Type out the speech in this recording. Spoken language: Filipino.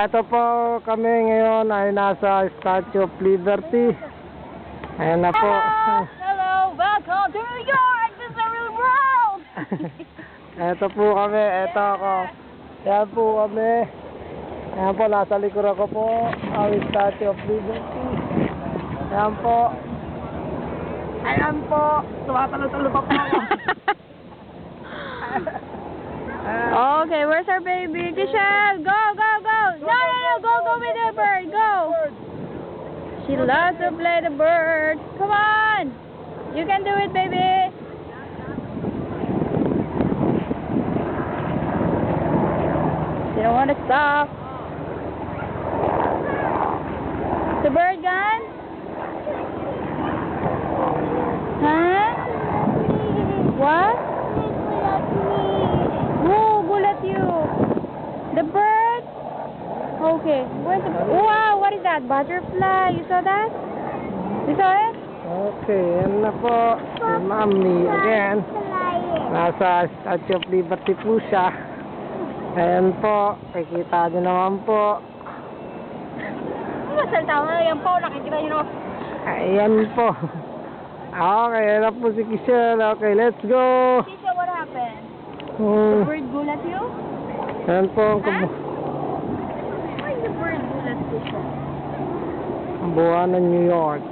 Ito po kami ngayon ay nasa Statue of Liberty. Ayan na po. Hello, welcome to New York, this is the real world. Ito po kami, ito ako. Ayan po kami. Ayan po, nasa likod ako po. Ang Statue of Liberty. Ayan po. Ayan po. Tumatalo-talo pa po ako. Okay, where's our baby? Kishel, go, go, go. No, go with the bird, go. She loves to play the bird. Come on. You can do it, baby. She don't want to stop. The bird gone? Huh? What? Who bullet you? The bird? Okay. Where's the... Wow, what is that? Butterfly. You saw that? You saw it? Okay, yan na po. Si Mami again. Nasa Statue of Liberty po siya. Ayan po. Kikita nyo naman po. Masalta mo na yan po. Nakikita nyo naman. Ayan po. Okay, yan na po si Kishel. Okay, let's go. Tisha, what happened? The bird bullet you? Ayan po ang Why the bird bullet Tisha? kabuuan ng New York.